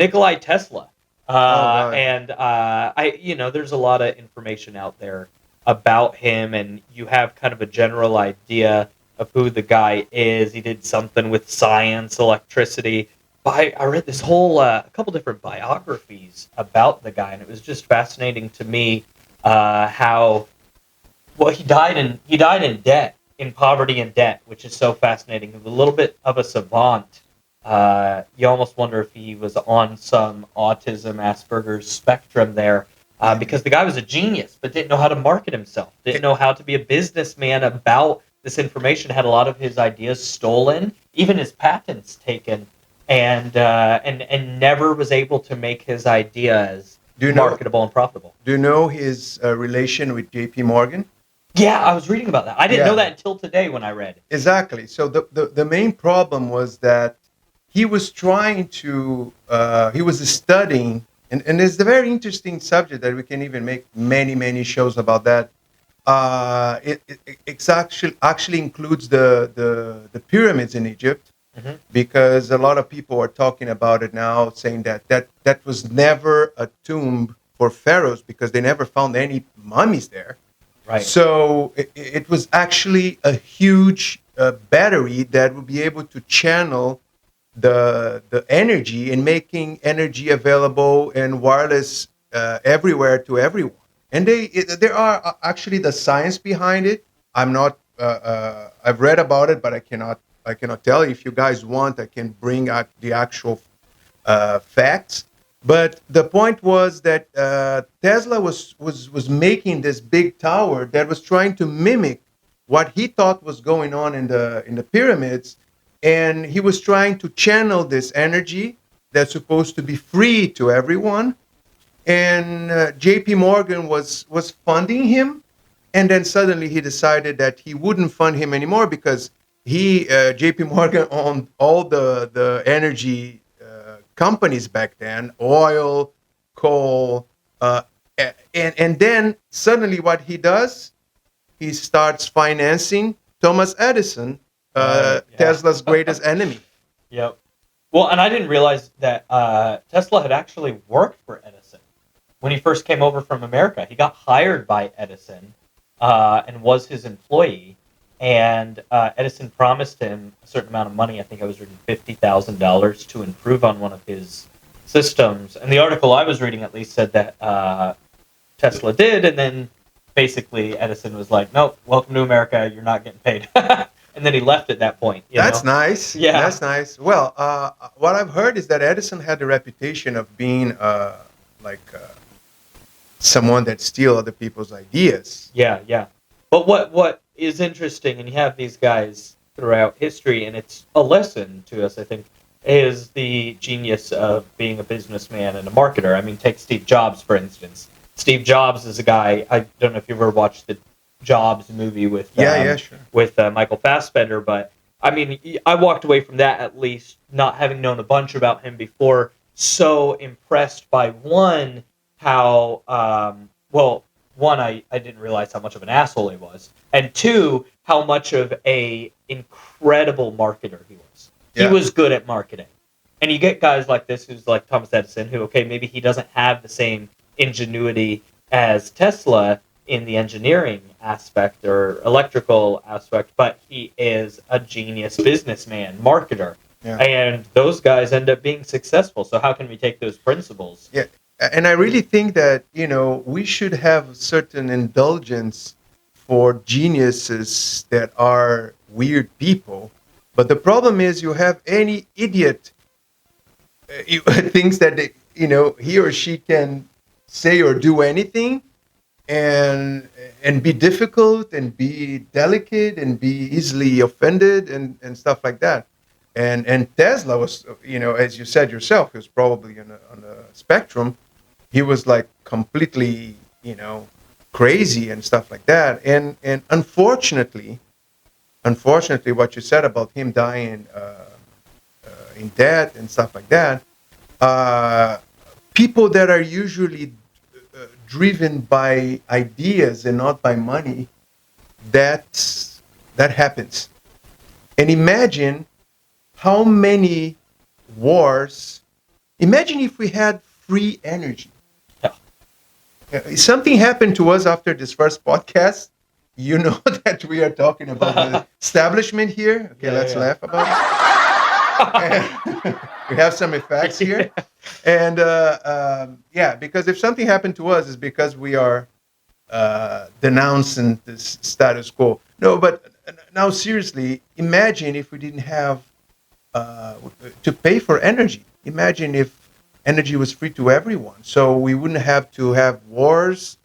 Nikolai Tesla. Oh God. There's a lot of information out there about him, and you have kind of a general idea of who the guy is. He did something with science, electricity. But I read this whole a couple different biographies about the guy, and it was just fascinating to me how well he died in debt, in poverty and debt, which is so fascinating. He was a little bit of a savant. You almost wonder if he was on some autism, Asperger's spectrum there, because the guy was a genius, but didn't know how to market himself, didn't know how to be a businessman about this information, had a lot of his ideas stolen, even his patents taken, and never was able to make his ideas Do you know? marketable and profitable. Do you know his relation with J.P. Morgan? Yeah, I was reading about that. I didn't know Yeah, that until today when I read. exactly. So the main problem was that he was trying to he was studying, and it's a very interesting subject that we can even make many shows about that. It's actually includes the pyramids in Egypt, Hmm. because a lot of people are talking about it now, saying that was never a tomb for pharaohs because they never found any mummies there. Right. So it was actually a huge battery that would be able to channel the energy and making energy available and wireless everywhere to everyone. And there are actually the science behind it. I'm not. I've read about it, but I cannot tell you. If you guys want, I can bring out the actual facts. But the point was that Tesla was making this big tower that was trying to mimic what he thought was going on in the pyramids, and he was trying to channel this energy that's supposed to be free to everyone. And J.P. Morgan was funding him, and then suddenly he decided that he wouldn't fund him anymore because J.P. Morgan owned all the energy companies back then, oil, coal, and then suddenly what he does, he starts financing Thomas Edison, Right. Yeah. Tesla's greatest enemy. Yep. Well, and I didn't realize that Tesla had actually worked for Edison when he first came over from America. He got hired by Edison and was his employee. And Edison promised him a certain amount of money. I think I was reading $50,000 to improve on one of his systems. And the article I was reading, at least, said that Tesla did, and then basically Edison was like, "Nope, welcome to America. You're not getting paid." And then he left at that point. You That's know? nice. Yeah. That's nice. Well, what I've heard is that Edison had the reputation of being like someone that steal other people's ideas. Yeah, yeah. But what is interesting, and you have these guys throughout history, and it's a lesson to us, I think, is the genius of being a businessman and a marketer. I mean, take Steve Jobs, for instance. Steve Jobs is a guy, I don't know if you've ever watched the Jobs movie with Yeah, sure. Michael Fassbender, but I mean, I walked away from that, at least not having known a bunch about him before, so impressed by one, how one, I didn't realize how much of an asshole he was, and two, how much of a incredible marketer he was. He Yeah. was good at marketing. And you get guys like this who's like Thomas Edison, who, okay, maybe he doesn't have the same ingenuity as Tesla in the engineering aspect or electrical aspect, but he is a genius businessman, marketer. Yeah. And those guys end up being successful. So how can we take those principles? Yeah. And I really think that, we should have certain indulgence for geniuses that are weird people. But the problem is you have any idiot thinks that he or she can say or do anything, and be difficult and be delicate and be easily offended and stuff like that. And Tesla was, as you said yourself, he was probably on the spectrum. He was like completely, crazy and stuff like that. And unfortunately, what you said about him dying in debt and stuff like that, people that are usually driven by ideas and not by money, that happens. And imagine how many wars Imagine if we had free energy. Yeah. Something happened to us after this first podcast. You know that we are talking about the establishment here. Okay, Yeah, let's yeah. laugh about it. We have some effects here. And yeah, because if something happened to us, it's because we are denouncing this status quo. No, but now seriously, imagine if we didn't have to pay for energy. Imagine if energy was free to everyone. So we wouldn't have to have wars,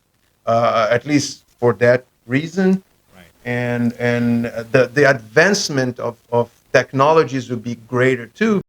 at least for that reason. Right. And the advancement of technologies would be greater too.